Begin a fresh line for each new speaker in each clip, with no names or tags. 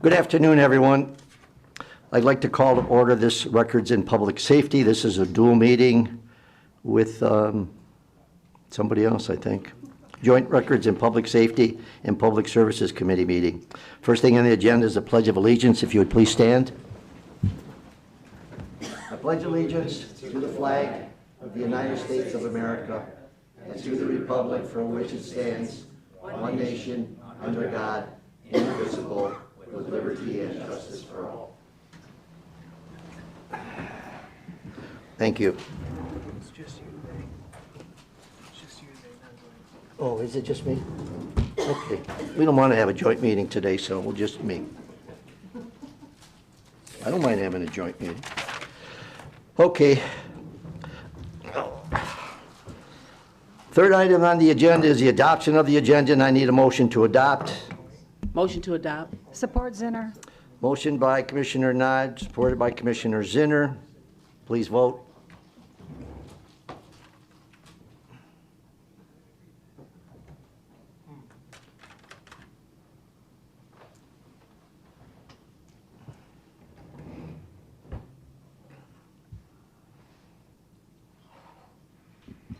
Good afternoon, everyone. I'd like to call to order this Records in Public Safety. This is a dual meeting with somebody else, I think. Joint Records in Public Safety and Public Services Committee meeting. First thing on the agenda is the Pledge of Allegiance. If you would please stand. I pledge allegiance to the flag of the United States of America and to the republic for which it stands, one nation, under God, indivisible, with liberty and justice for all. Thank you.
It's just you, Ray. It's just you, Ray, not going.
Oh, is it just me? Okay. We don't want to have a joint meeting today, so we'll just me. I don't mind having a joint meeting. Okay. Third item on the agenda is the adoption of the agenda, and I need a motion to adopt.
Motion to adopt.
Support Zinner.
Motion by Commissioner Nod, supported by Commissioner Zinner. Please vote.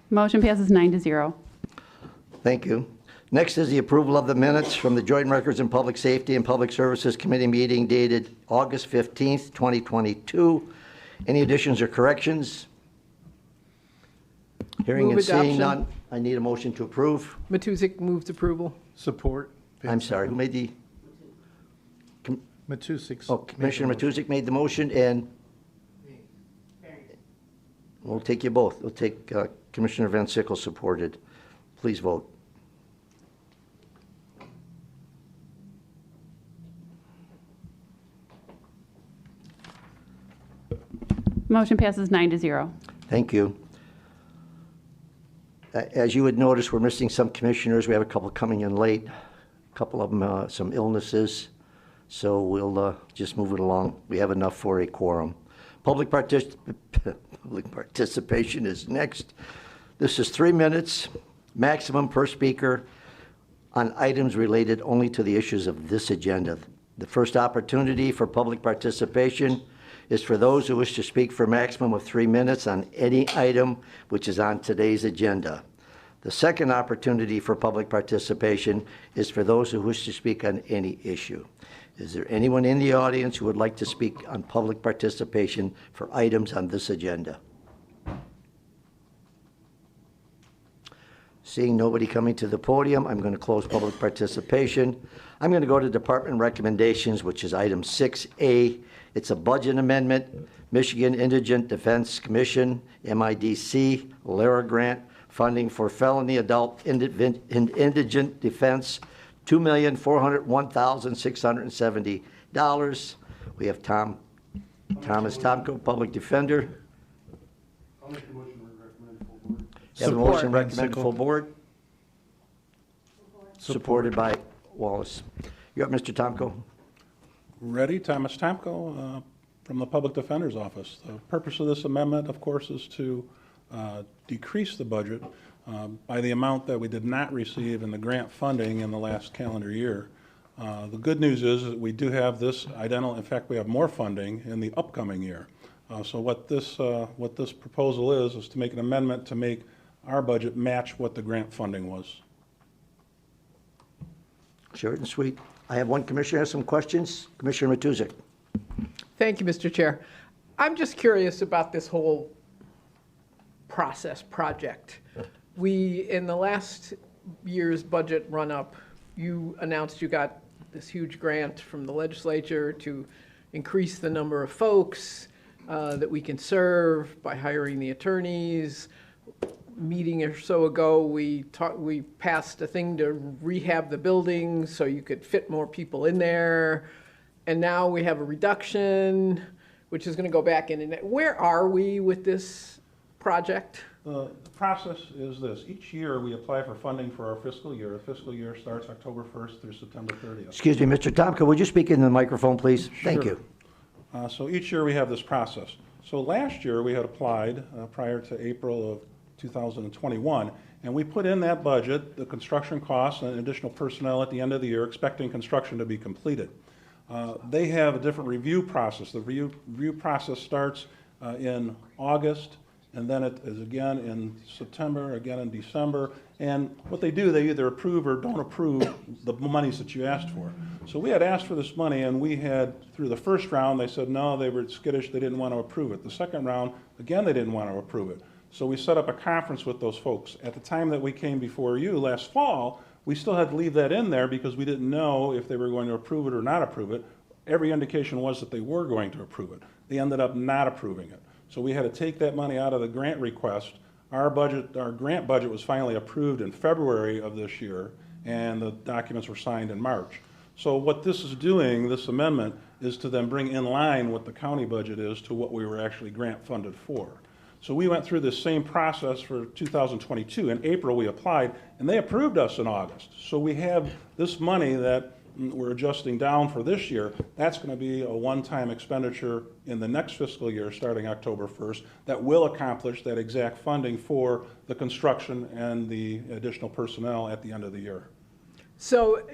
Motion passes 9-0.
Thank you. Next is the approval of the minutes from the Joint Records and Public Safety and Public Services Committee meeting dated August 15th, 2022. Any additions or corrections? Hearing and seeing none, I need a motion to approve.
Matusik moves approval.
Support.
I'm sorry, who made the?
Matusik.
Oh, Commissioner Matusik made the motion, and we'll take you both. We'll take Commissioner Van Sickle supported. Please vote.
Motion passes 9-0.
Thank you. As you would notice, we're missing some commissioners. We have a couple coming in late, a couple of them some illnesses, so we'll just move it along. We have enough for a quorum. Public participation is next. This is 3 minutes maximum per speaker on items related only to the issues of this agenda. The first opportunity for public participation is for those who wish to speak for a maximum of 3 minutes on any item which is on today's agenda. The second opportunity for public participation is for those who wish to speak on any issue. Is there anyone in the audience who would like to speak on public participation for items on this agenda? Seeing nobody coming to the podium, I'm going to close public participation. I'm going to go to department recommendations, which is item 6A. It's a budget amendment, Michigan Indigent Defense Commission, MIDC, LARA grant, funding for felony adult indigent defense, $2,401,670. We have Thomas Tomko, Public Defender.
I'll make the motion to recommend full board.
Have a motion recommended full board. Supported by Wallace. You're up, Mr. Tomko.
Ready, Thomas Tomko from the Public Defender's Office. The purpose of this amendment, of course, is to decrease the budget by the amount that we did not receive in the grant funding in the last calendar year. The good news is that we do have this identical, in fact, we have more funding in the upcoming year. So what this proposal is to make an amendment to make our budget match what the grant funding was.
Short and sweet. I have one commissioner has some questions. Commissioner Matusik.
Thank you, Mr. Chair. I'm just curious about this whole project. In the last year's budget run-up, you announced you got this huge grant from the legislature to increase the number of folks that we can serve by hiring the attorneys. Meeting or so ago, we passed a thing to rehab the building so you could fit more people in there. And now we have a reduction, which is going to go back in. Where are we with this project?
The process is this. Each year we apply for funding for our fiscal year. The fiscal year starts October 1st through September 30th.
Excuse me, Mr. Tomko, would you speak into the microphone, please? Thank you.
So each year we have this process. So last year we had applied prior to April of 2021, and we put in that budget the construction costs and additional personnel at the end of the year, expecting construction to be completed. They have a different review process. The review process starts in August, and then it is again in September, again in December. And what they do, they either approve or don't approve the monies that you asked for. So we had asked for this money, and we had, through the first round, they said no, they were skittish, they didn't want to approve it. The second round, again, they didn't want to approve it. So we set up a conference with those folks. At the time that we came before you last fall, we still had to leave that in there because we didn't know if they were going to approve it or not approve it. Every indication was that they were going to approve it. They ended up not approving it. So we had to take that money out of the grant request. Our grant budget was finally approved in February of this year, and the documents were signed in March. So what this is doing, this amendment, is to then bring in line what the county budget is to what we were actually grant funded for. So we went through this same process for 2022. In April, we applied, and they approved us in August. So we have this money that we're adjusting down for this year. That's going to be a one-time expenditure in the next fiscal year, starting October 1st, that will accomplish that exact funding for the construction and the additional personnel at the end of the year.
So,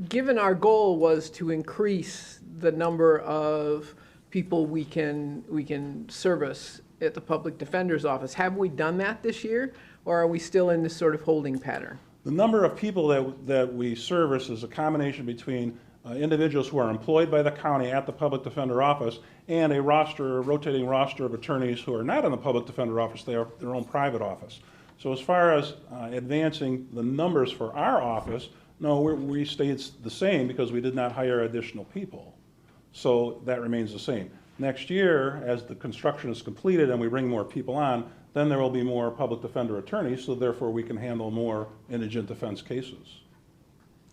given our goal was to increase the number of people we can service at the Public Defender's Office, have we done that this year, or are we still in this sort of holding pattern?
The number of people that we service is a combination between individuals who are employed by the county at the Public Defender Office and a rotating roster of attorneys who are not in the Public Defender Office, they are their own private office. So as far as advancing the numbers for our office, no, we stayed the same because we did not hire additional people. So that remains the same. Next year, as the construction is completed and we bring more people on, then there will be more public defender attorneys, so therefore we can handle more indigent defense cases.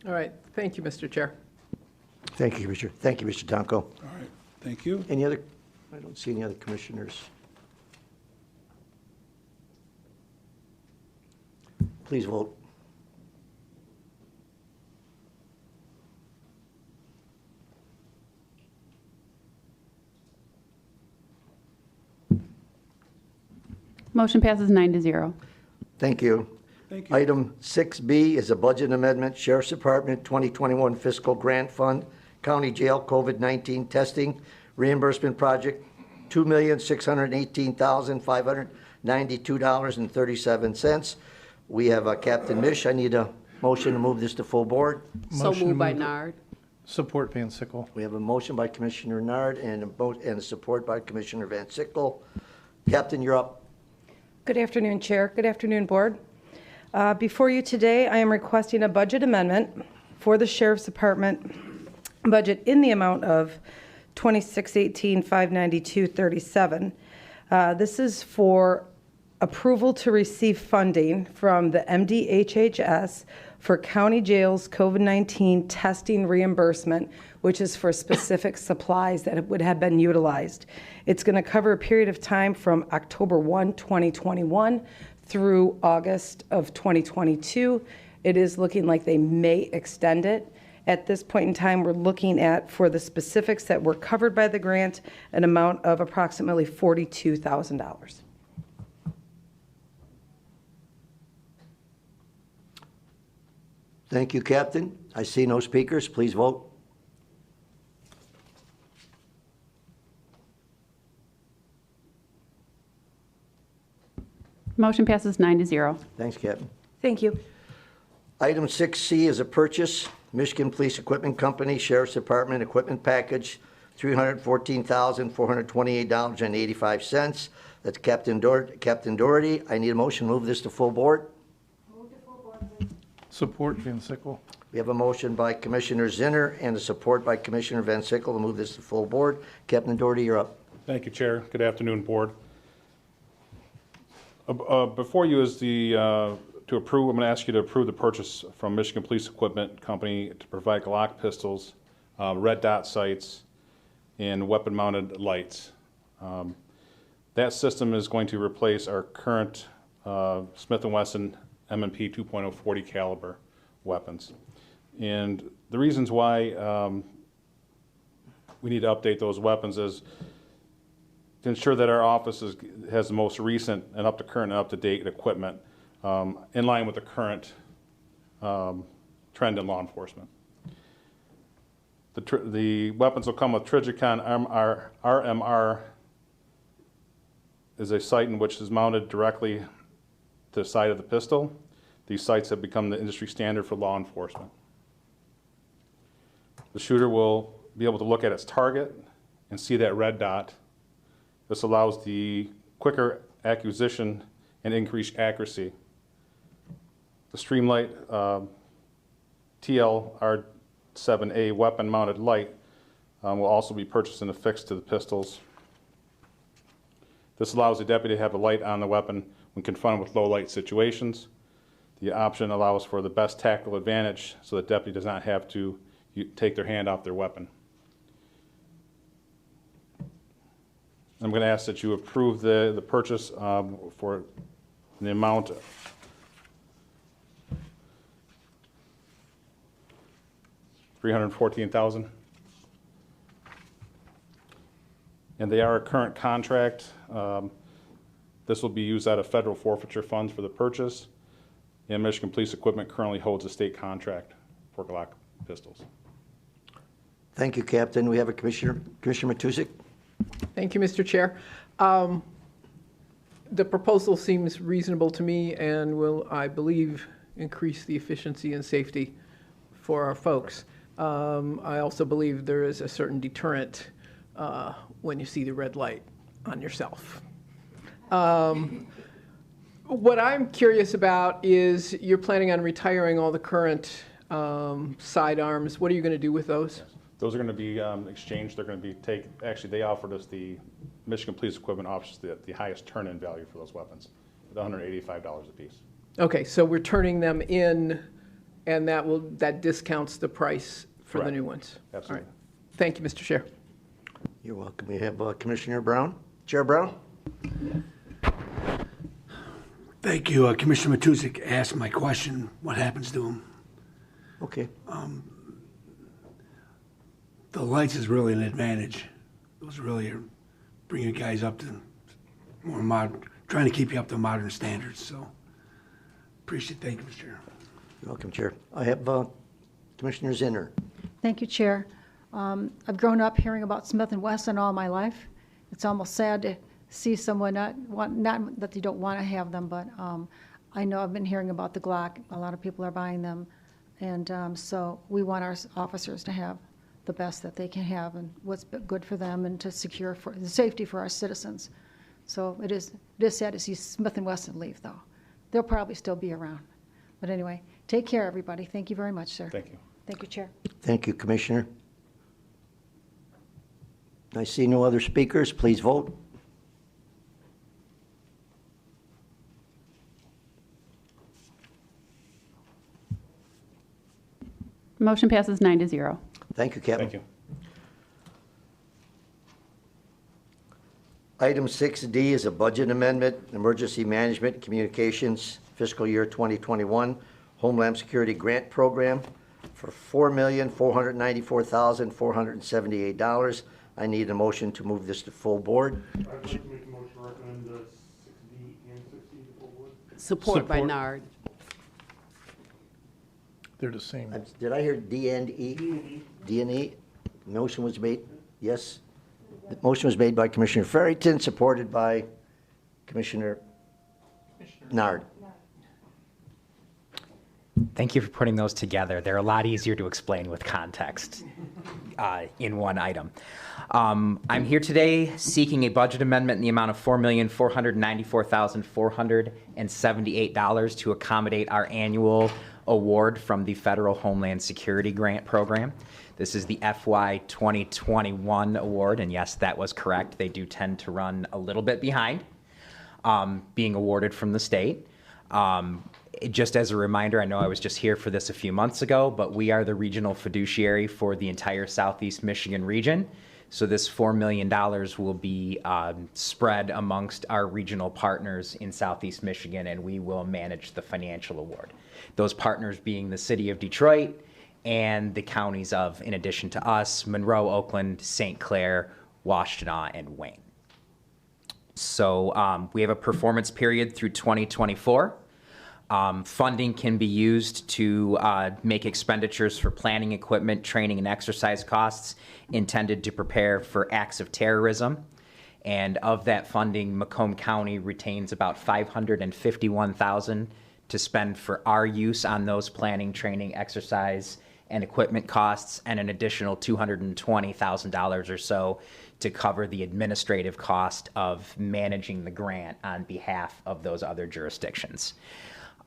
All right, thank you, Mr. Chair.
Thank you, Commissioner. Thank you, Mr. Tomko.
All right, thank you.
Any other, I don't see any other commissioners. Please vote.
Motion passes 9-0.
Thank you.
Thank you.
Item 6B is a budget amendment, Sheriff's Department 2021 Fiscal Grant Fund, County Jail COVID-19 Testing Reimbursement Project, $2,618,592.37. We have Captain Mish. I need a motion to move this to full board.
So moved by Nard.
Support Van Sickle.
We have a motion by Commissioner Nard and a support by Commissioner Van Sickle. Captain, you're up.
Good afternoon, Chair. Good afternoon, Board. Before you today, I am requesting a budget amendment for the Sheriff's Department budget in the amount of $2,618,592.37. This is for approval to receive funding from the MDHHS for county jails COVID-19 testing reimbursement, which is for specific supplies that would have been utilized. It's going to cover a period of time from October 1, 2021 through August of 2022. It is looking like they may extend it. At this point in time, we're looking at, for the specifics that were covered by the grant, an amount of approximately $42,000.
Thank you, Captain. I see no speakers. Please vote.
Motion passes 9-0.
Thanks, Captain.
Thank you.
Item 6C is a purchase, Michigan Police Equipment Company, Sheriff's Department Equipment Package, $314,428.85. That's Captain Doherty. I need a motion to move this to full board.
Support Van Sickle.
We have a motion by Commissioner Zinner and a support by Commissioner Van Sickle to move this to full board. Captain Doherty, you're up.
Thank you, Chair. Good afternoon, Board. Before you is to approve, I'm going to ask you to approve the purchase from Michigan Police Equipment Company to provide Glock pistols, red dot sights, and weapon-mounted lights. That system is going to replace our current Smith & Wesson M&P 2.0 40 caliber weapons. And the reasons why we need to update those weapons is to ensure that our office has the most recent and up to current and up to date equipment in line with the current trend in law enforcement. The weapons will come with Trigicon RMR is a sight in which is mounted directly to the side of the pistol. These sights have become the industry standard for law enforcement. The shooter will be able to look at its target and see that red dot. This allows the quicker acquisition and increased accuracy. The Streamlight TLR7A weapon-mounted light will also be purchased and affixed to the pistols. This allows the deputy to have the light on the weapon when confronted with low-light situations. The option allows for the best tactical advantage so the deputy does not have to take their hand off their weapon. I'm going to ask that you approve the purchase for the amount $314,000. And they are a current contract. This will be used out of federal forfeiture funds for the purchase. And Michigan Police Equipment currently holds a state contract for Glock pistols.
Thank you, Captain. We have a Commissioner Matusik.
Thank you, Mr. Chair. The proposal seems reasonable to me and will, I believe, increase the efficiency and safety for our folks. I also believe there is a certain deterrent when you see the red light on yourself. What I'm curious about is you're planning on retiring all the current sidearms. What are you going to do with those?
Those are going to be exchanged. They're going to be actually, they offered us, the Michigan Police Equipment offers the highest turn-in value for those weapons, at $185 a piece.
Okay, so we're turning them in, and that discounts the price for the
Correct.
new ones.
Absolutely.
All right. Thank you, Mr. Chair.
You're welcome. We have Commissioner Brown. Chair Brown?
Thank you. Commissioner Matusik asked my question, what happens to him?
Okay.
The lights is really an advantage. Those really are bringing guys up to more modern, trying to keep you up to modern standards, so appreciate it. Thank you, Mr. Chair.
You're welcome, Chair. I have Commissioner Zinner.
Thank you, Chair. I've grown up hearing about Smith & Wesson all my life. It's almost sad to see someone not that they don't want to have them, but I know I've been hearing about the Glock. A lot of people are buying them, and so we want our officers to have the best that they can have and what's good for them and to secure for the safety for our citizens. So it is sad to see Smith & Wesson leave, though. They'll probably still be around. But anyway, take care, everybody. Thank you very much, sir.
Thank you.
Thank you, Chair.
Thank you, Commissioner. I see no other speakers. Please vote.
Motion passes 9-0.
Thank you, Captain.
Thank you.
Item 6D is a budget amendment, Emergency Management Communications Fiscal Year 2021 Homeland Security Grant Program for $4,494,478. I need a motion to move this to full board.
I'd like to make a motion to recommend the 6D and 6E to full board.
Support by
Support.
Nard.
They're the same.
Did I hear D and E? D and E. Motion was made? Yes. The motion was made by Commissioner Farrington, supported by Commissioner Nard.
Thank you for putting those together. They're a lot easier to explain with context in one item. I'm here today seeking a budget amendment in the amount of $4,494,478 to accommodate our annual award from the Federal Homeland Security Grant Program. This is the FY 2021 award, and yes, that was correct. They do tend to run a little bit behind being awarded from the state. Just as a reminder, I know I was just here for this a few months ago, but we are the regional fiduciary for the entire Southeast Michigan region. So this $4 million will be spread amongst our regional partners in Southeast Michigan, and we will manage the financial award. Those partners being the city of Detroit and the counties of, in addition to us, Monroe, Oakland, St. Clair, Washtenaw, and Wayne. So we have a performance period through 2024. Funding can be used to make expenditures for planning equipment, training, and exercise costs intended to prepare for acts of terrorism. And of that funding, Macomb County retains about $551,000 to spend for our use on those planning, training, exercise, and equipment costs, and an additional $220,000 or so to cover the administrative cost of managing the grant on behalf of those other jurisdictions.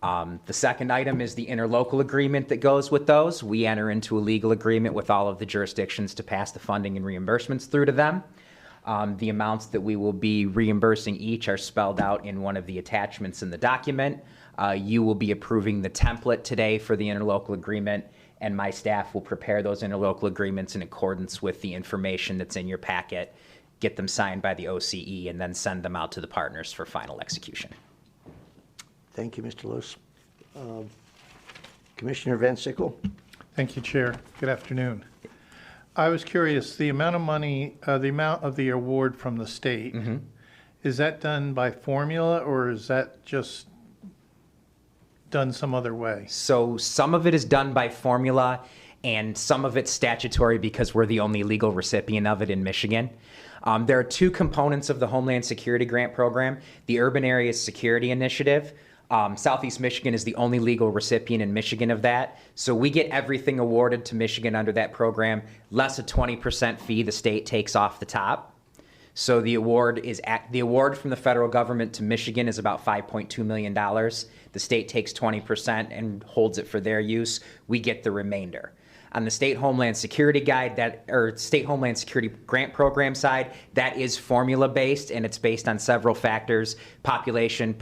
The second item is the interlocal agreement that goes with those. We enter into a legal agreement with all of the jurisdictions to pass the funding and reimbursements through to them. The amounts that we will be reimbursing each are spelled out in one of the attachments in the document. You will be approving the template today for the interlocal agreement, and my staff will prepare those interlocal agreements in accordance with the information that's in your packet, get them signed by the OCE, and then send them out to the partners for final execution.
Thank you, Mr. Lewis. Commissioner Van Sickle?
Thank you, Chair. Good afternoon. I was curious, the amount of money, the amount of the award from the state, is that done by formula, or is that just done some other way?
So some of it is done by formula, and some of it's statutory because we're the only legal recipient of it in Michigan. There are two components of the Homeland Security Grant Program. The Urban Areas Security Initiative. Southeast Michigan is the only legal recipient in Michigan of that. So we get everything awarded to Michigan under that program, less a 20% fee the state takes off the top. So the award from the federal government to Michigan is about $5.2 million. The state takes 20% and holds it for their use. We get the remainder. On the State Homeland Security State Homeland Security Grant Program side, that is formula-based, and it's based on several factors: population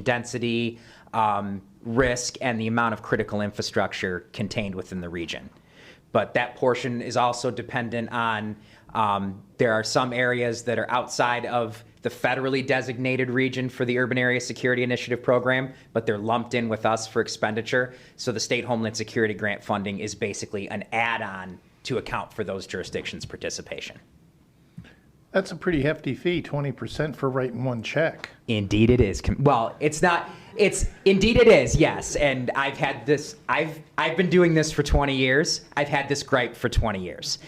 density, risk, and the amount of critical infrastructure contained within the region. But that portion is also dependent on, there are some areas that are outside of the federally designated region for the Urban Area Security Initiative program, but they're lumped in with us for expenditure. So the State Homeland Security Grant funding is basically an add-on to account for those jurisdictions' participation.
That's a pretty hefty fee, 20% for writing one check.
Indeed it is. Well, indeed it is, yes. And I've been doing this for 20 years. I've had this gripe for 20 years.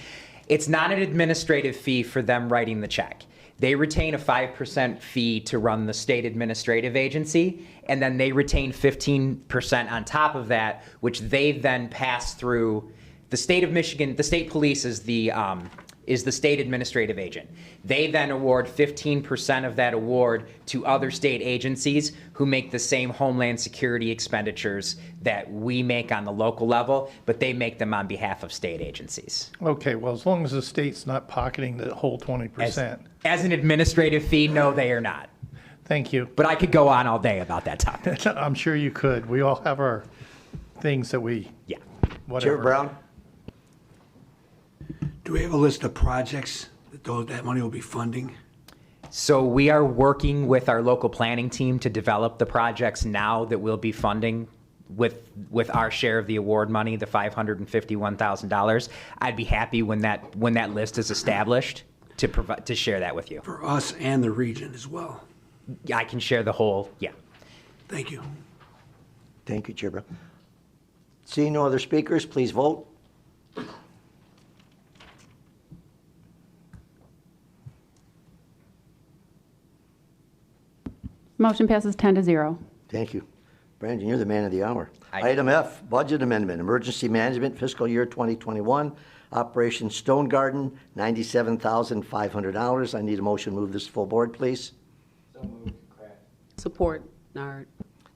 It's not an administrative fee for them writing the check. They retain a 5% fee to run the state administrative agency, and then they retain 15% on top of that, which they then pass through the state of Michigan. The state police is the state administrative agent. They then award 15% of that award to other state agencies who make the same Homeland Security expenditures that we make on the local level, but they make them on behalf of state agencies.
Okay, well, as long as the state's not pocketing the whole 20%.
As an administrative fee, no, they are not.
Thank you.
But I could go on all day about that topic.
I'm sure you could. We all have our things that we, whatever.
Chair Brown?
Do we have a list of projects that money will be funding?
So we are working with our local planning team to develop the projects now that we'll be funding with our share of the award money, the $551,000. I'd be happy when that list is established to share that with you.
For us and the region as well.
I can share the whole, yeah.
Thank you.
Thank you, Chair Brown. Seeing no other speakers, please vote.
Motion passes 10-0.
Thank you. Brandon, you're the man of the hour.
I-
Item F, Budget Amendment, Emergency Management, Fiscal Year 2021, Operation Stonegarden, $97,500. I need a motion to move this to full board, please.
Support, Nard.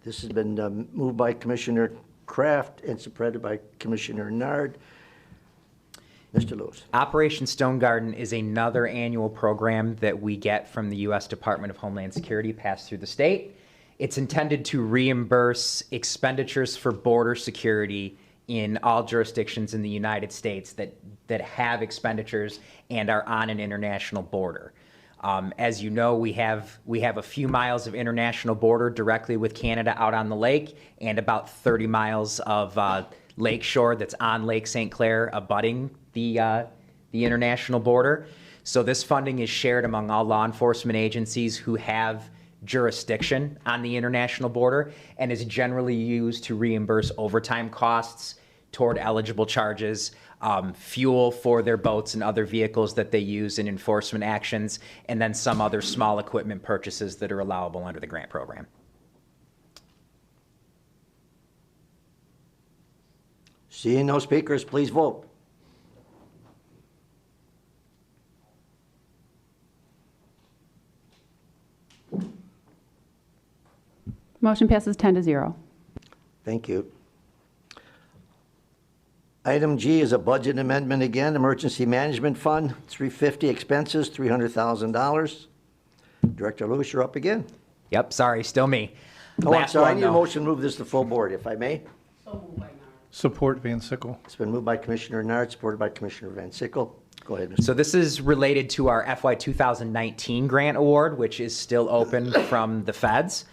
This has been moved by Commissioner Kraft and supported by Commissioner Nard. Mr. Lewis.
Operation Stonegarden is another annual program that we get from the U.S. Department of Homeland Security, passed through the state. It's intended to reimburse expenditures for border security in all jurisdictions in the United States that have expenditures and are on an international border. As you know, we have a few miles of international border directly with Canada out on the lake, and about 30 miles of lake shore that's on Lake St. Clair abutting the international border. So this funding is shared among all law enforcement agencies who have jurisdiction on the international border and is generally used to reimburse overtime costs toward eligible charges, fuel for their boats and other vehicles that they use in enforcement actions, and then some other small equipment purchases that are allowable under the grant program.
Seeing no speakers, please vote.
Motion passes 10-0.
Thank you. Item G is a budget amendment again, Emergency Management Fund, 350 expenses, $300,000. Director Lewis, you're up again.
Yep, sorry, still me.
Oh, I'm
Last
sorry, I
one,
need a
though.
motion to move this to full board, if I may.
Support Van Sickle.
It's been moved by Commissioner Nard, supported by Commissioner Van Sickle. Go ahead, Mr.
So this is related to our FY 2019 grant award, which is still open from the feds.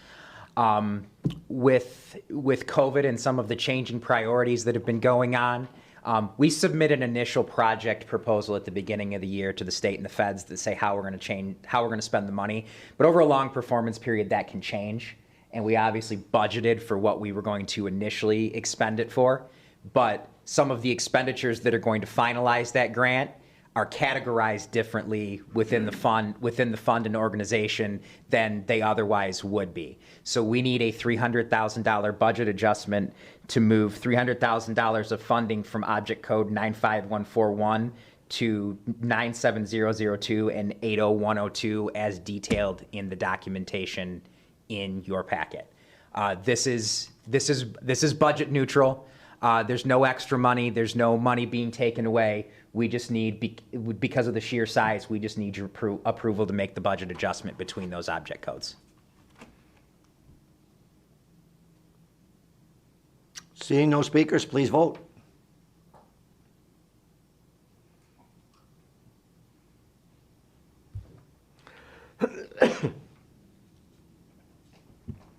With COVID and some of the changing priorities that have been going on, we submit an initial project proposal at the beginning of the year to the state and the feds that say how we're going to spend the money. But over a long performance period, that can change. And we obviously budgeted for what we were going to initially expend it for. But some of the expenditures that are going to finalize that grant are categorized differently within the fund and organization than they otherwise would be. So we need a $300,000 budget adjustment to move $300,000 of funding from object code 95141 to 97002 and 80102 as detailed in the documentation in your packet. This is budget neutral. There's no extra money. There's no money being taken away. We just need, because of the sheer size, we just need your approval to make the budget adjustment between those object codes.
Seeing no speakers, please vote.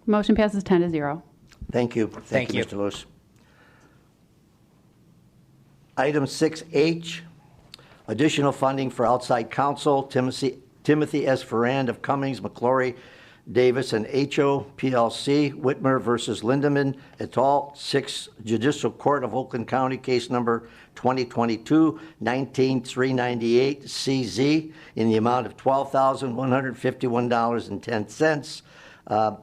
Motion passes 10-0.
Thank you.
Thank you.
Mr. Lewis. Item 6H, additional funding for outside counsel, Timothy S. Ferrand of Cummings, McClory, Davis, and HO, PLC, Whitmer versus Lindemann et al., 6th Judicial Court of Oakland County, case number 2022-19398, in the amount of $12,151.10.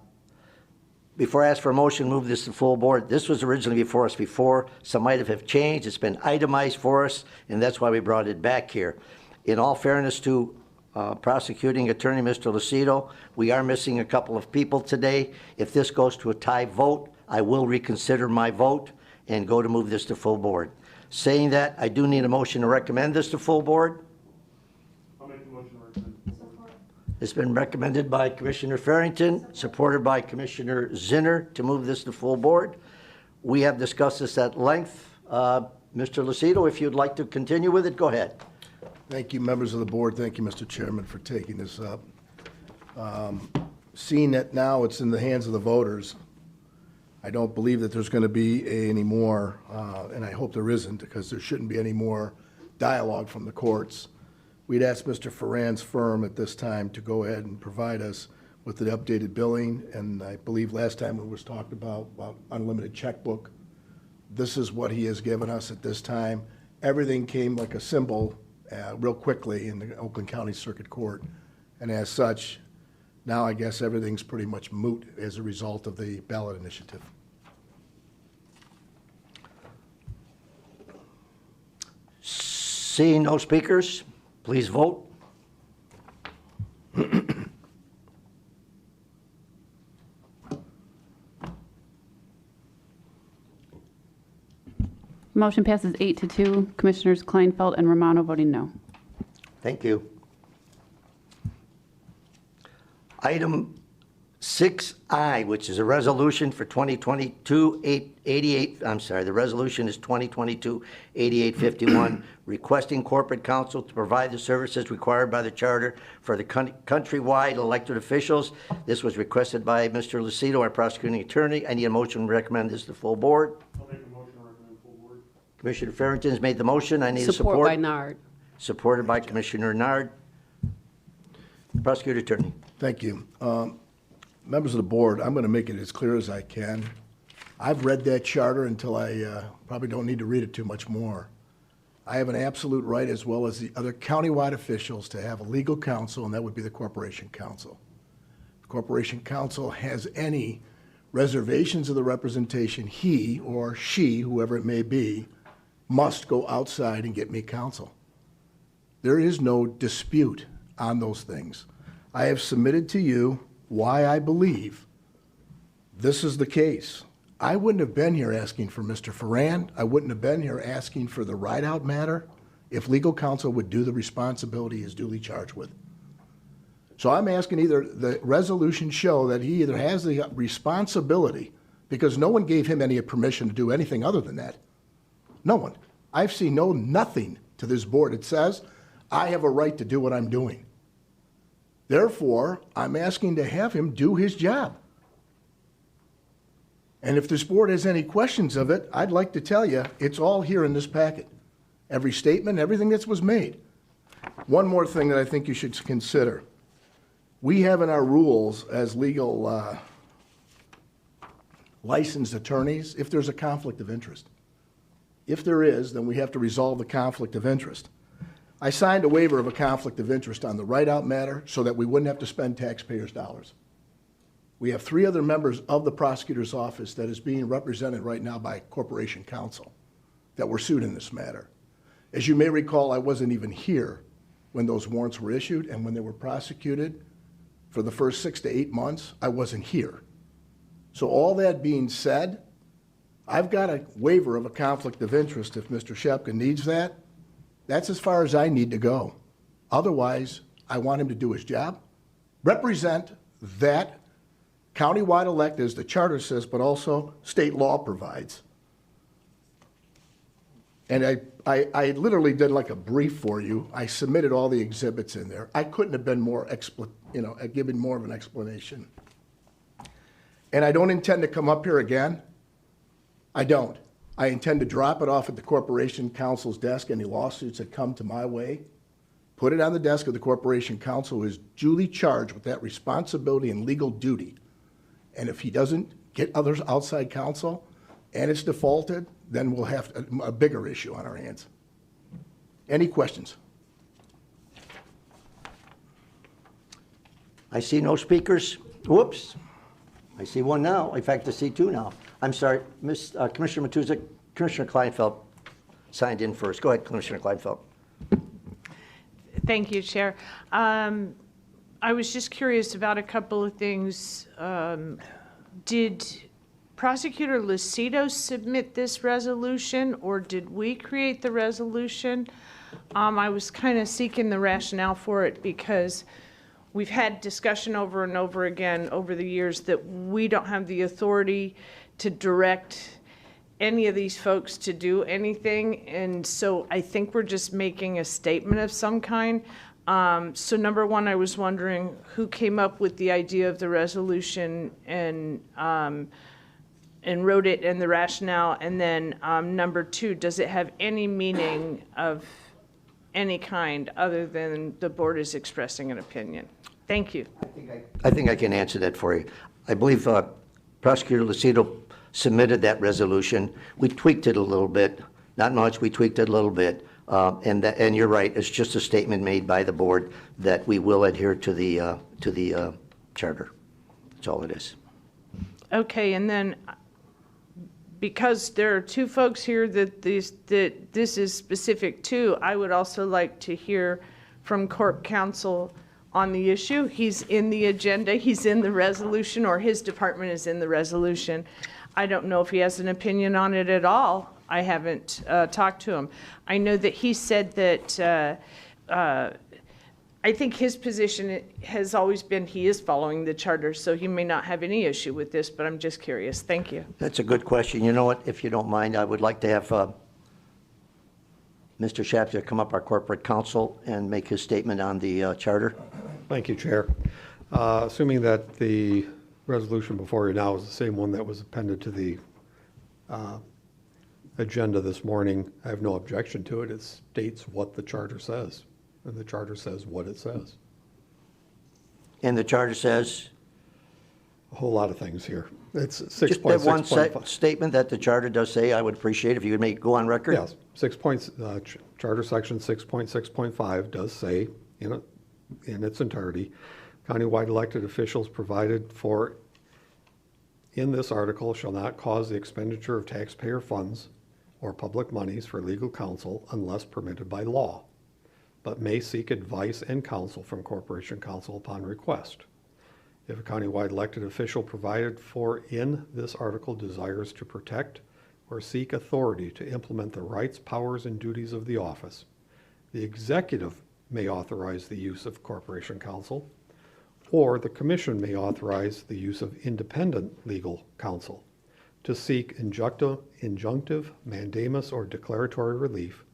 Before I ask for a motion, move this to full board. This was originally before us before. Some items have changed. It's been itemized for us, and that's why we brought it back here. In all fairness to prosecuting attorney, Mr. Lucido, we are missing a couple of people today. If this goes to a tie vote, I will reconsider my vote and go to move this to full board. Saying that, I do need a motion to recommend this to full board.
I'll make the motion to recommend.
It's been recommended by Commissioner Farrington, supported by Commissioner Zinner to move this to full board. We have discussed this at length. Mr. Lucido, if you'd like to continue with it, go ahead.
Thank you, members of the board. Thank you, Mr. Chairman, for taking this up. Seeing that now it's in the hands of the voters, I don't believe that there's going to be any more, and I hope there isn't, because there shouldn't be any more dialogue from the courts. We'd ask Mr. Ferrand's firm at this time to go ahead and provide us with the updated billing, and I believe last time it was talked about unlimited checkbook. This is what he has given us at this time. Everything came like a symbol real quickly in the Oakland County Circuit Court, and as such, now I guess everything's pretty much moot as a result of the ballot initiative.
Seeing no speakers, please vote.
Motion passes 8-2. Commissioners Kleinfeld and Romano voting no.
Thank you. Item 6I, which is a resolution for 2022-88, I'm sorry, the resolution is 2022-8851, requesting corporate counsel to provide the services required by the charter for the countrywide elected officials. This was requested by Mr. Lucido, our prosecuting attorney. I need a motion to recommend this to full board.
I'll make a motion to recommend full board.
Commissioner Farrington has made the motion. I need a support.
Support by Nard.
Supported by Commissioner Nard. Prosecutor attorney.
Thank you. Members of the board, I'm going to make it as clear as I can. I've read that charter until I probably don't need to read it too much more. I have an absolute right, as well as the other countywide officials, to have a legal counsel, and that would be the Corporation Counsel. The Corporation Counsel has any reservations of the representation, he or she, whoever it may be, must go outside and get me counsel. There is no dispute on those things. I have submitted to you why I believe this is the case. I wouldn't have been here asking for Mr. Ferrand. I wouldn't have been here asking for the ride-out matter if legal counsel would do the responsibility he is duly charged with. So I'm asking either the resolution show that he either has the responsibility, because no one gave him any permission to do anything other than that. No one. I've seen nothing to this board. It says I have a right to do what I'm doing. Therefore, I'm asking to have him do his job. And if this board has any questions of it, I'd like to tell you, it's all here in this packet. Every statement, everything that was made. One more thing that I think you should consider. We have in our rules as legal licensed attorneys, if there's a conflict of interest. If there is, then we have to resolve the conflict of interest. I signed a waiver of a conflict of interest on the write-out matter so that we wouldn't have to spend taxpayers' dollars. We have 3 other members of the prosecutor's office that is being represented right now by Corporation Counsel that were sued in this matter. As you may recall, I wasn't even here when those warrants were issued, and when they were prosecuted for the first 6 to 8 months, I wasn't here. So all that being said, I've got a waiver of a conflict of interest if Mr. Shepka needs that. That's as far as I need to go. Otherwise, I want him to do his job, represent that countywide elect, as the charter says, but also state law provides. And I literally did like a brief for you. I submitted all the exhibits in there. I couldn't have been more, given more of an explanation. And I don't intend to come up here again. I don't. I intend to drop it off at the Corporation Counsel's desk, any lawsuits that come to my way, put it on the desk of the Corporation Counsel, who is duly charged with that responsibility and legal duty. And if he doesn't get others outside counsel and it's defaulted, then we'll have a bigger issue on our hands. Any questions?
I see no speakers. Whoops. I see one now. In fact, I see 2 now. I'm sorry, Commissioner Matuzak, Commissioner Kleinfeld signed in first. Go ahead, Commissioner Kleinfeld.
Thank you, Chair. I was just curious about a couple of things. Did Prosecutor Lucido submit this resolution, or did we create the resolution? I was kind of seeking the rationale for it because we've had discussion over and over again over the years that we don't have the authority to direct any of these folks to do anything, and so I think we're just making a statement of some kind. So number one, I was wondering who came up with the idea of the resolution and wrote it and the rationale, and then number 2, does it have any meaning of any kind other than the board is expressing an opinion? Thank you.
I think I can answer that for you. I believe Prosecutor Lucido submitted that resolution. We tweaked it a little bit, not much. We tweaked it a little bit, and you're right. It's just a statement made by the board that we will adhere to the charter. That's all it is.
Okay, and then because there are 2 folks here that this is specific to, I would also like to hear from Corp Counsel on the issue. He's in the agenda, he's in the resolution, or his department is in the resolution. I don't know if he has an opinion on it at all. I haven't talked to him. I know that he said that I think his position has always been he is following the charter, so he may not have any issue with this, but I'm just curious. Thank you.
That's a good question. You know what? If you don't mind, I would like to have Mr. Shapter come up, our corporate counsel, and make his statement on the charter.
Thank you, Chair. Assuming that the resolution before you now is the same one that was appended to the agenda this morning, I have no objection to it. It states what the charter says, and the charter says what it says.
And the charter says?
a whole lot of things here. It's
Just that one
6.6.5.
statement that the charter does say, I would appreciate if you would go on record.
Yes, Charter Section 6.6.5 does say in its entirety, countywide elected officials provided for in this article shall not cause the expenditure of taxpayer funds or public monies for legal counsel unless permitted by law, but may seek advice and counsel from Corporation Counsel upon request. If a countywide elected official provided for in this article desires to protect or seek authority to implement the rights, powers, and duties of the office, the executive may authorize the use of Corporation Counsel, or the Commission may authorize the use of independent legal counsel to seek injunctive, mandamus, or declaratory relief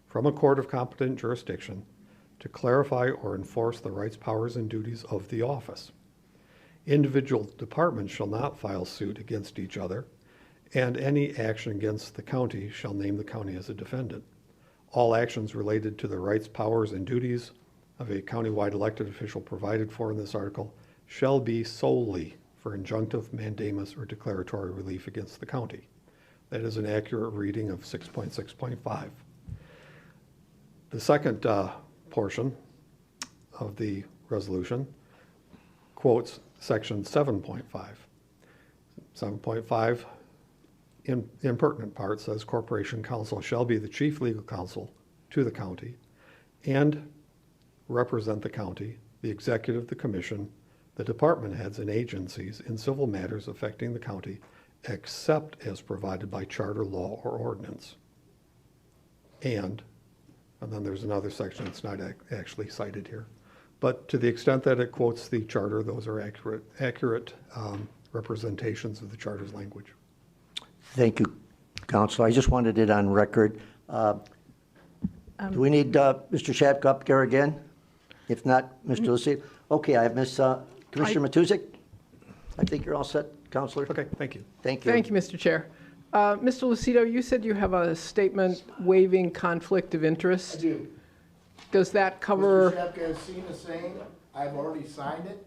from a court of competent jurisdiction to clarify or enforce the rights, powers, and duties of the office. Individual departments shall not file suit against each other, and any action against the county shall name the county as a defendant. All actions related to the rights, powers, and duties of a countywide elected official provided for in this article shall be solely for injunctive, mandamus, or declaratory relief against the county. That is an accurate reading of 6.6.5. The second portion of the resolution quotes Section 7.5. 7.5, in pertinent part, says Corporation Counsel shall be the chief legal counsel to the county and represent the county, the executive, the commission, the department heads, and agencies in civil matters affecting the county, except as provided by charter, law, or ordinance. And then there's another section that's not actually cited here. But to the extent that it quotes the charter, those are accurate representations of the charter's language.
Thank you, Counselor. I just wanted it on record. Do we need Mr. Shapka up there again? If not, Mr. Lucy? Okay, I have Commissioner Matuzik. I think you're all set, Counselor.
Okay, thank you.
Thank you.
Thank you, Mr. Chair. Mr. Lucido, you said you have a statement waiving conflict of interest.
I do.
Does that cover?
Mr. Shapka has seen the same. I've already signed it,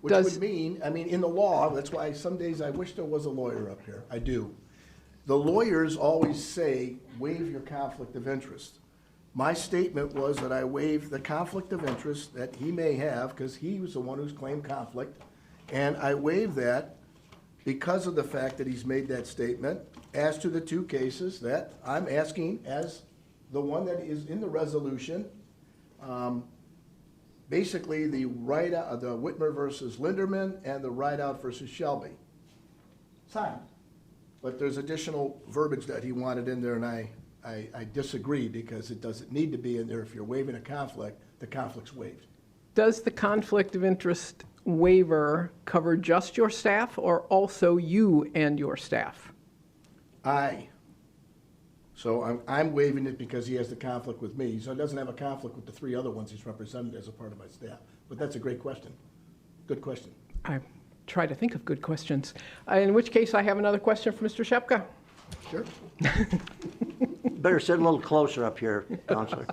which
Does-
would mean, in the law, that's why some days I wish there was a lawyer up here. I do. The lawyers always say, waive your conflict of interest. My statement was that I waive the conflict of interest that he may have, because he was the one who's claimed conflict, and I waive that because of the fact that he's made that statement as to the two cases that I'm asking as the one that is in the resolution. Basically, the write-out, the Whitmer versus Linderman and the write-out versus Shelby. Signed. But there's additional verbiage that he wanted in there, and I disagree because it doesn't need to be in there. If you're waiving a conflict, the conflict's waived.
Does the conflict of interest waiver cover just your staff or also you and your staff?
So I'm waiving it because he has the conflict with me. So he doesn't have a conflict with the three other ones he's represented as a part of my staff. But that's a great question. Good question.
I try to think of good questions. In which case, I have another question for Mr. Shapka.
Sure.
Better sit a little closer up here, Counselor.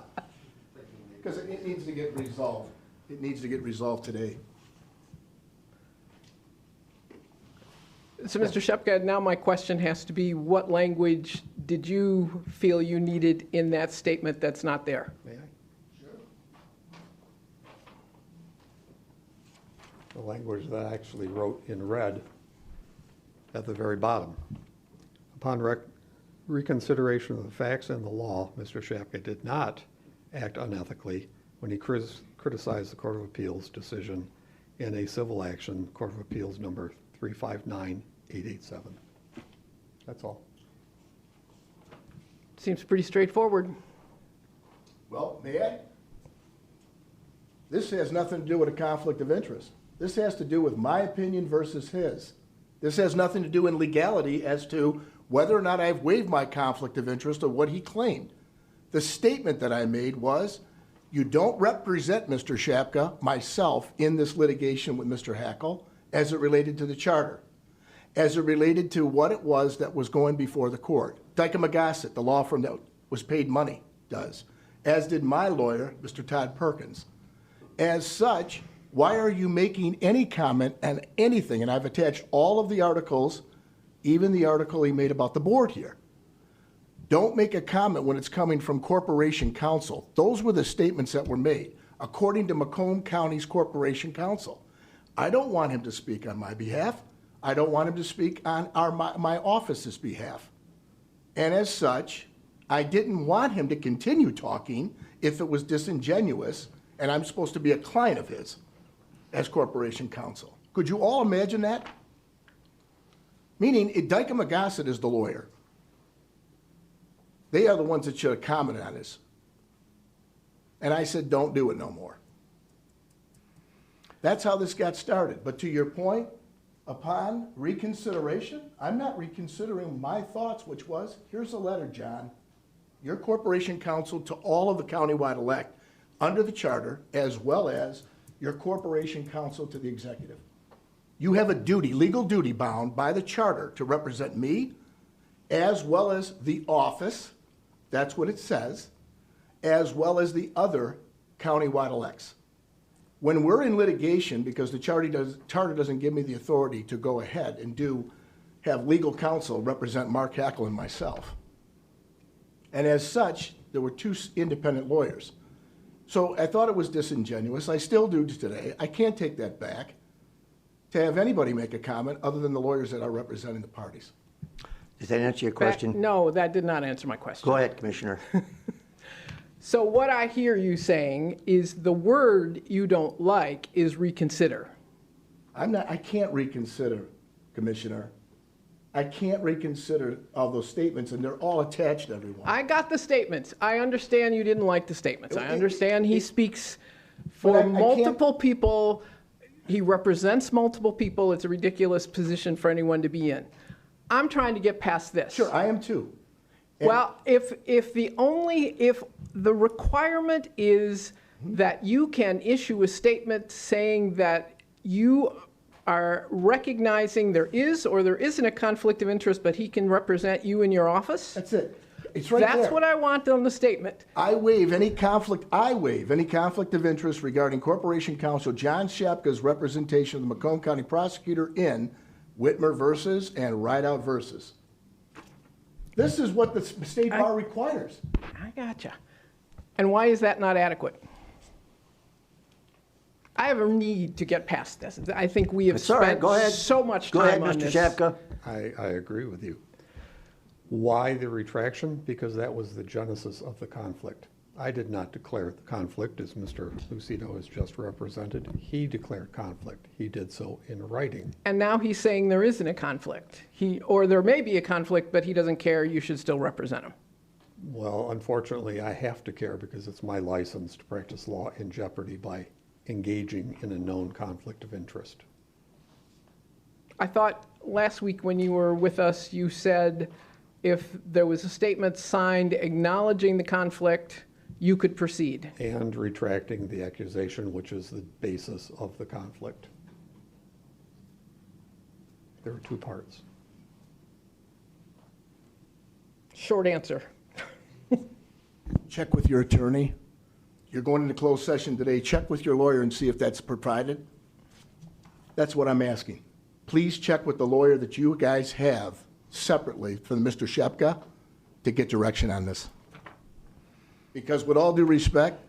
Because it needs to get resolved. It needs to get resolved today.
So, Mr. Shapka, now my question has to be, what language did you feel you needed in that statement that's not there?
May I? Sure. The language that I actually wrote in red at the very bottom. Upon reconsideration of the facts and the law, Mr. Shapka did not act unethically when he criticized the Court of Appeals decision in a civil action, Court of Appeals number 359887. That's all.
Seems pretty straightforward.
Well, may I? This has nothing to do with a conflict of interest. This has to do with my opinion versus his. This has nothing to do in legality as to whether or not I've waived my conflict of interest or what he claimed. The statement that I made was, you don't represent Mr. Shapka, myself, in this litigation with Mr. Hackle as it related to the charter, as it related to what it was that was going before the court. Dyke & McGossett, the law firm that was paid money, does, as did my lawyer, Mr. Todd Perkins. As such, Why are you making any comment on anything? And I've attached all of the articles, even the article he made about the board here. Don't make a comment when it's coming from Corporation Counsel. Those were the statements that were made, according to Macomb County's Corporation Counsel. I don't want him to speak on my behalf. I don't want him to speak on my office's behalf. And as such, I didn't want him to continue talking if it was disingenuous, and I'm supposed to be a client of his as Corporation Counsel. Could you all imagine that? Meaning, Dyke and McGossett is the lawyer. They are the ones that should have commented on this. And I said, don't do it no more. That's how this got started. But to your point, upon reconsideration, I'm not reconsidering my thoughts, which was, here's a letter, John, your Corporation Counsel to all of the countywide elect under the charter, as well as your Corporation Counsel to the executive. You have a duty, legal duty bound by the charter to represent me, as well as the office, that's what it says, as well as the other countywide elects. When we're in litigation, because the charter doesn't give me the authority to go ahead and have legal counsel represent Mark Hackle and myself. And as such, there were two independent lawyers. So I thought it was disingenuous. I still do today. I can't take that back to have anybody make a comment other than the lawyers that are representing the parties.
Does that answer your question?
No, that did not answer my question.
Go ahead, Commissioner.
So what I hear you saying is the word you don't like is reconsider.
I can't reconsider, Commissioner. I can't reconsider all those statements, and they're all attached, everyone.
I got the statements. I understand you didn't like the statements. I understand he speaks for
But I
multiple people. He represents multiple people. It's a ridiculous position for anyone to be in. I'm trying to get past this.
Sure, I am too.
Well, if the requirement is that you can issue a statement saying that you are recognizing there is or there isn't a conflict of interest, but he can represent you in your office?
That's it. It's right there.
That's what I want on the statement.
I waive any conflict of interest regarding Corporation Counsel John Shapka's representation of the Macomb County Prosecutor in Whitmer versus and Rideout versus. This is what the state bar requires.
I gotcha. And why is that not adequate? I have a need to get past this. I think we have spent so much time on this.
Go ahead, Mr. Shapka.
I agree with you. Why the retraction? Because that was the genesis of the conflict. I did not declare the conflict, as Mr. Lucido has just represented. He declared conflict. He did so in writing.
And now he's saying there isn't a conflict. Or there may be a conflict, but he doesn't care. You should still represent him.
Well, unfortunately, I have to care because it's my license to practice law in jeopardy by engaging in a known conflict of interest.
I thought last week when you were with us, you said if there was a statement signed acknowledging the conflict, you could proceed.
And retracting the accusation, which is the basis of the conflict. There are two parts.
Short answer.
Check with your attorney. You're going into closed session today. Check with your lawyer and see if that's provided. That's what I'm asking. Please check with the lawyer that you guys have separately for Mr. Shapka to get direction on this. Because with all due respect,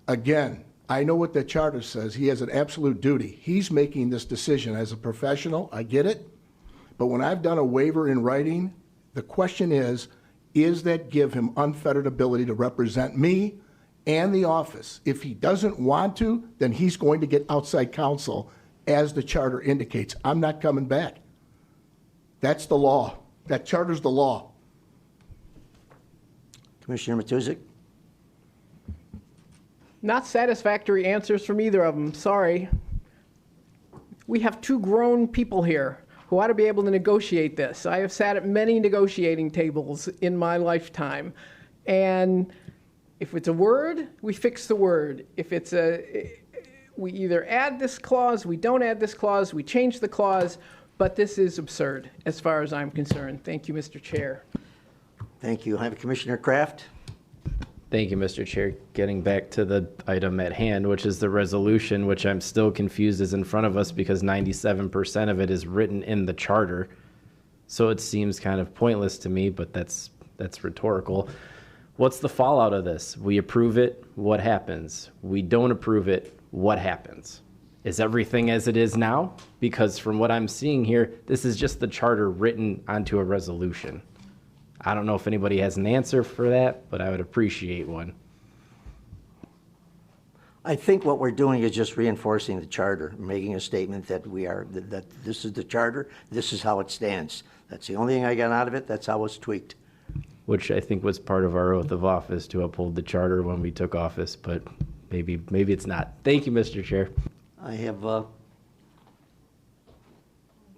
again, I know what the charter says. He has an absolute duty. He's making this decision as a professional. I get it. But when I've done a waiver in writing, the question is that give him unfettered ability to represent me and the office? If he doesn't want to, then he's going to get outside counsel, as the charter indicates. I'm not coming back. That's the law. That charter's the law.
Commissioner Matuzik?
Not satisfactory answers from either of them. Sorry. We have two grown people here who ought to be able to negotiate this. I have sat at many negotiating tables in my lifetime. And if it's a word, we fix the word. If it's we either add this clause, we don't add this clause, we change the clause, but this is absurd as far as I'm concerned. Thank you, Mr. Chair.
Thank you. I have Commissioner Kraft.
Thank you, Mr. Chair. Getting back to the item at hand, which is the resolution, which I'm still confused is in front of us because 97% of it is written in the charter. So it seems kind of pointless to me, but that's rhetorical. What's the fallout of this? We approve it, what happens? We don't approve it, what happens? Is everything as it is now? Because from what I'm seeing here, this is just the charter written onto a resolution. I don't know if anybody has an answer for that, but I would appreciate one.
I think what we're doing is just reinforcing the charter, making a statement that that this is the charter, this is how it stands. That's the only thing I got out of it, that's how it's tweaked.
Which I think was part of our oath of office to uphold the charter when we took office, but maybe it's not. Thank you, Mr. Chair.
I have,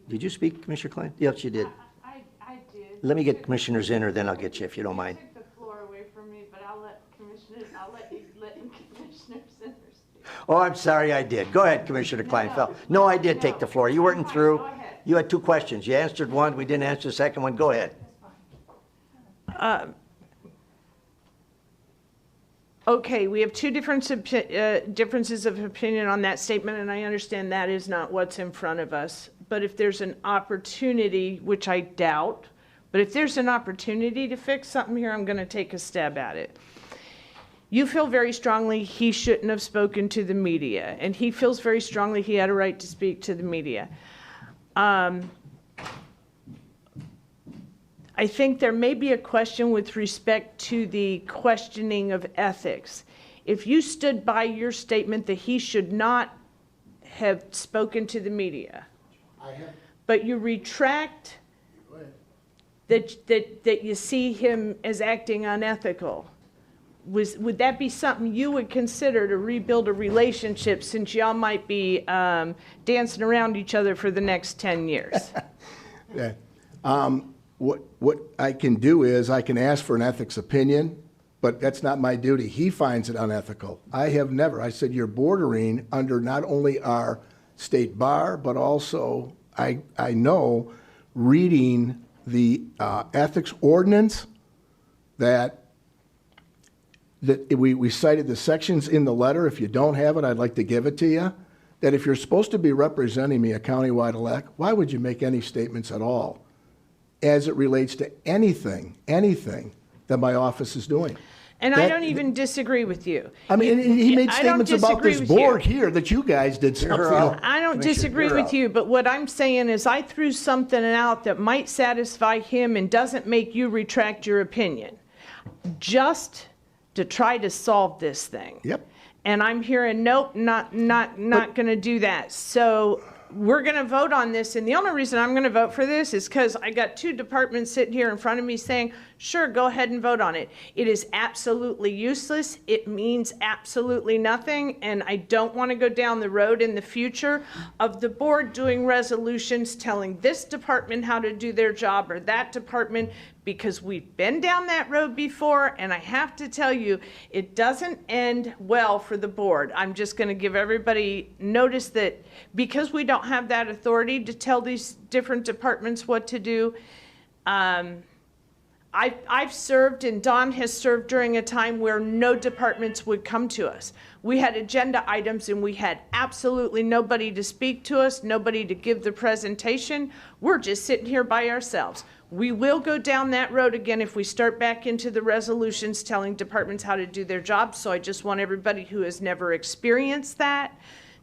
did you speak, Commissioner Klein? Yes, you did.
I did.
Let me get commissioners in, or then I'll get you if you don't mind.
Took the floor away from me, but I'll let commissioners speak.
Oh, I'm sorry, I did. Go ahead, Commissioner Kleinfeld. No, I did take the floor. You weren't through.
Go ahead.
You had 2 questions. You answered one, we didn't answer the second one. Go ahead.
Okay, we have 2 differences of opinion on that statement, and I understand that is not what's in front of us. But if there's an opportunity, which I doubt, but if there's an opportunity to fix something here, I'm going to take a stab at it. You feel very strongly he shouldn't have spoken to the media, and he feels very strongly he had a right to speak to the media. I think there may be a question with respect to the questioning of ethics. If you stood by your statement that he should not have spoken to the media, but you retract that you see him as acting unethical, would that be something you would consider to rebuild a relationship, since y'all might be dancing around each other for the next 10 years?
Yeah. What I can do is I can ask for an ethics opinion, but that's not my duty. He finds it unethical. I have never. I said you're bordering under not only our state bar, but also I know reading the ethics ordinance that we cited the sections in the letter. If you don't have it, I'd like to give it to you. That if you're supposed to be representing me a countywide elect, why would you make any statements at all as it relates to anything that my office is doing?
And I don't even disagree with you.
I mean, he made
I don't
statements about this
disagree with
board
you.
here that you guys did something.
I don't disagree with you, but what I'm saying is I threw something out that might satisfy him and doesn't make you retract your opinion, just to try to solve this thing.
Yep.
And I'm hearing, nope, not going to do that. So we're going to vote on this, and the only reason I'm going to vote for this is because I got 2 departments sitting here in front of me saying, sure, go ahead and vote on it. It is absolutely useless. It means absolutely nothing, and I don't want to go down the road in the future of the board doing resolutions telling this department how to do their job or that department, because we've been down that road before, and I have to tell you, it doesn't end well for the board. I'm just going to give everybody notice that because we don't have that authority to tell these different departments what to do. I've served, and Don has served during a time where no departments would come to us. We had agenda items and we had absolutely nobody to speak to us, nobody to give the presentation. We're just sitting here by ourselves. We will go down that road again if we start back into the resolutions telling departments how to do their jobs. So I just want everybody who has never experienced that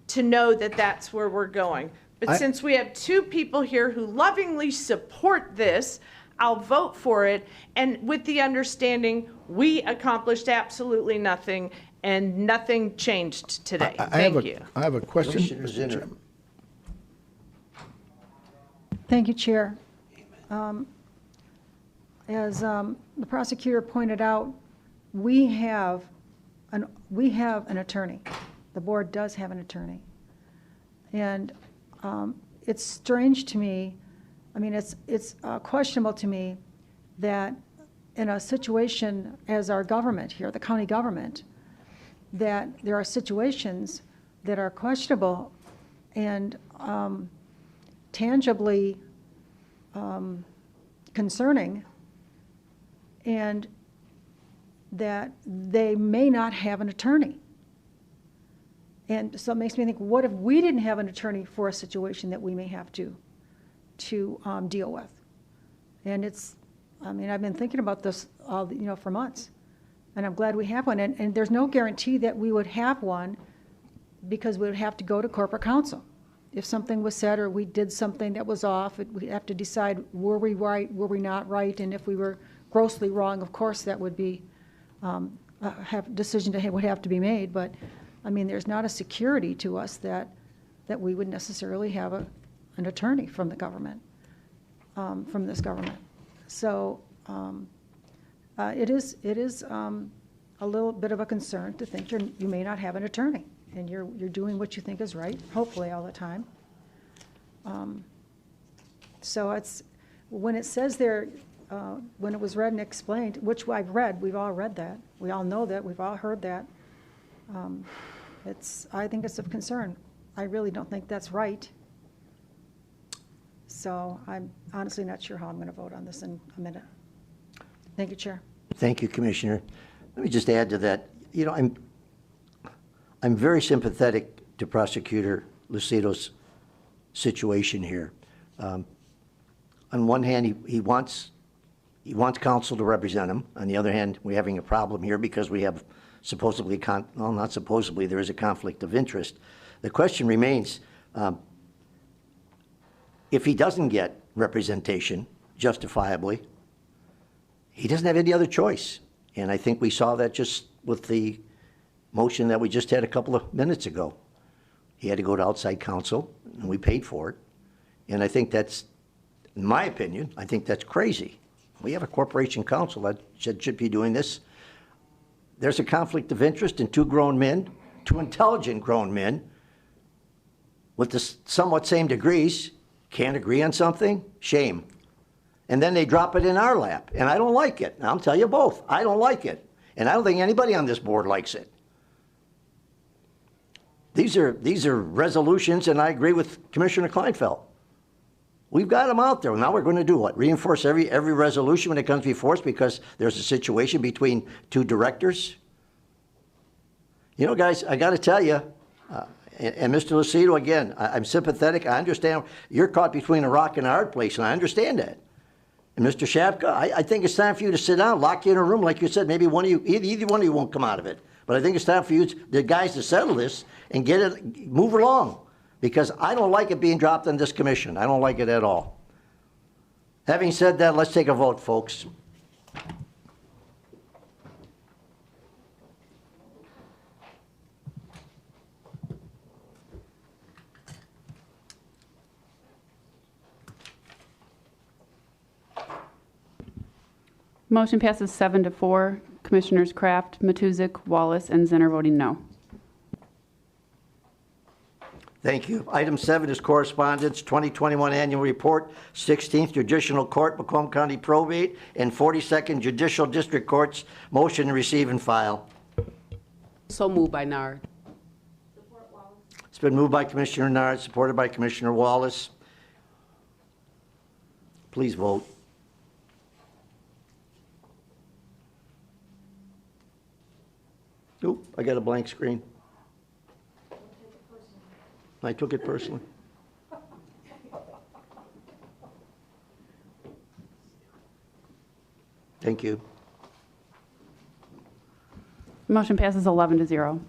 to know that that's where we're going. But since we have 2 people here who lovingly support this, I'll vote for it, and with the understanding we accomplished absolutely nothing and nothing changed today. Thank you.
I have a question.
Commissioner Zinner.
Thank you, Chair. As the prosecutor pointed out, we have an attorney. The board does have an attorney. And it's strange to me, I mean, it's questionable to me that in a situation as our government here, the county government, that there are situations that are questionable and tangibly concerning, and that they may not have an attorney. And so it makes me think, what if we didn't have an attorney for a situation that we may have to deal with? And I've been thinking about this for months, and I'm glad we have one. And there's no guarantee that we would have one, because we would have to go to corporate counsel. If something was said or we did something that was off, we'd have to decide, were we right, were we not right? And if we were grossly wrong, of course, that would be, decision would have to be made. But, there's not a security to us that we would necessarily have an attorney from the government, from this government. So it is a little bit of a concern to think you may not have an attorney, and you're doing what you think is right, hopefully all the time. So it's, when it says there, when it was read and explained, which I've read, we've all read that, we all know that, we've all heard that, I think it's of concern. I really don't think that's right. So I'm honestly not sure how I'm going to vote on this in a minute. Thank you, Chair.
Thank you, Commissioner. Let me just add to that. I'm very sympathetic to Prosecutor Luceto's situation here. On one hand, he wants counsel to represent him. On the other hand, we're having a problem here because we have supposedly, well, not supposedly, there is a conflict of interest. The question remains, if he doesn't get representation justifiably, he doesn't have any other choice. And I think we saw that just with the motion that we just had a couple of minutes ago. He had to go to outside counsel, and we paid for it. And I think that's, in my opinion, I think that's crazy. We have a corporation counsel that should be doing this. There's a conflict of interest in two grown men, two intelligent grown men with the somewhat same degrees, can't agree on something, shame. And then they drop it in our lap, and I don't like it. And I'll tell you both, I don't like it. And I don't think anybody on this board likes it. These are resolutions, and I agree with Commissioner Kleinfeld. We've got them out there. Now we're going to do what? Reinforce every resolution when it comes before us because there's a situation between two directors? Guys, I got to tell you, and Mr. Lucido, again, I'm sympathetic. I understand you're caught between a rock and a hard place, and I understand that. And Mr. Shapka, I think it's time for you to sit down, lock you in a room, like you said. Maybe one of you, either one of you won't come out of it. But I think it's time for you, the guys, to settle this and move along. Because I don't like it being dropped on this commission. I don't like it at all. Having said that, let's take a vote, folks.
Motion passes 7-4. Commissioners Kraft, Matusek, Wallace, and Zinner voting no.
Thank you. Item 7 is correspondence, 2021 Annual Report, 16th Judicial Court, Macomb County Probate, and 42nd Judicial District Courts. Motion to receive and file.
So moved by Nard.
It's been moved by Commissioner Nard, supported by Commissioner Wallace. Please vote. Oop, I got a blank screen. I took it personally. Thank you.
Motion passes 11-0.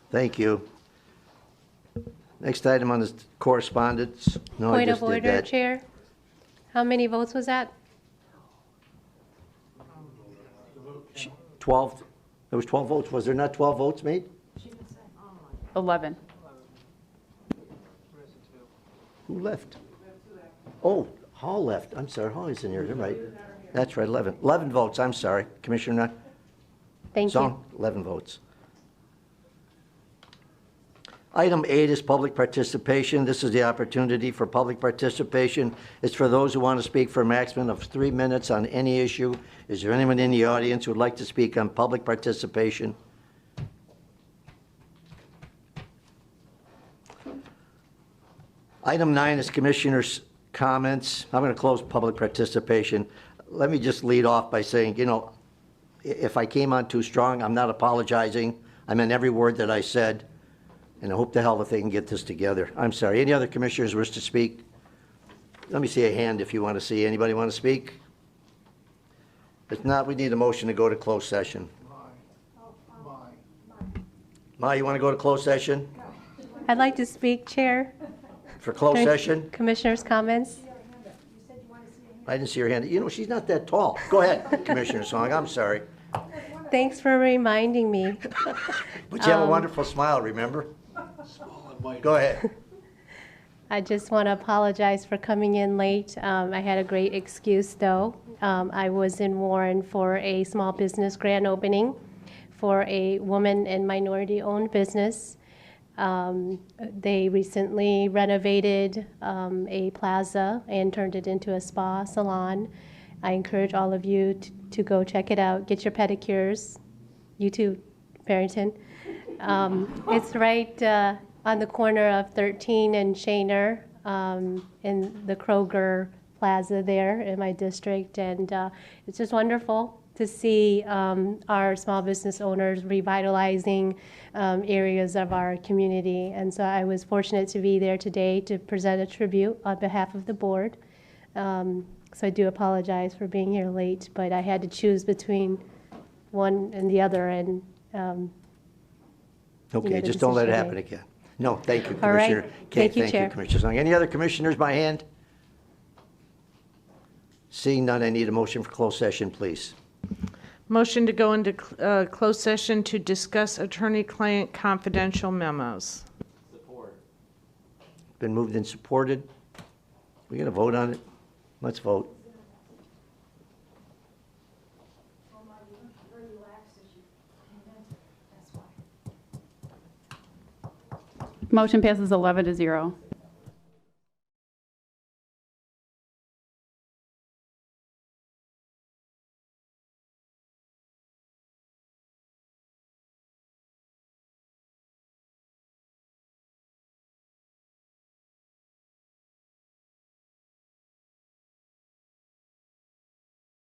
Thank you. Next item on this correspondence. No,
Point
I
of
just did
order,
that.
Chair. How many votes was that?
12. There was 12 votes. Was there not 12 votes made?
11.
Who left? Oh, Hall left. I'm sorry, Hall is in here. You're right. That's right, 11. 11 votes, I'm sorry. Commissioner
Thank
Song, 11 votes. Item 8 is public participation. This is the opportunity for public participation. It's for those who want to speak for a maximum of 3 minutes on any issue. Is there anyone in the audience who would like to speak on public participation? Item 9 is commissioners' comments. I'm going to close public participation. let me just lead off by saying, if I came on too strong, I'm not apologizing. I meant every word that I said, and I hope to hell that they can get this together. I'm sorry. Any other commissioners wish to speak? Let me see a hand if you want to see. Anybody want to speak? If not, we need a motion to go to closed session. Ma, you want to go to closed session?
I'd like to speak, Chair.
For closed session?
Commissioners' comments?
I didn't see your hand. She's not that tall. Go ahead, Commissioner Song. I'm sorry.
Thanks for reminding me.
But you have a wonderful smile, remember? Go ahead.
I just want to apologize for coming in late. I had a great excuse, though. I was in Warren for a small business grand opening for a woman and minority-owned business. They recently renovated a plaza and turned it into a spa salon. I encourage all of you to go check it out. Get your pedicures. You too, Barrington. It's right on the corner of 13 and Shaner in the Kroger Plaza there in my district. And it's just wonderful to see our small business owners revitalizing areas of our community. And so I was fortunate to be there today to present a tribute on behalf of the board. So I do apologize for being here late, but I had to choose between one and the other. And
Okay, just don't let it happen again. No, thank you,
All right.
Commissioner.
Thank you, Chair.
Commissioner Song. Any other commissioners by hand? Seeing none, I need a motion for closed session, please.
Motion to go into closed session to discuss attorney-client confidential memos.
Been moved and supported. We going to vote on it? Let's vote.
Motion passes 11 to 0.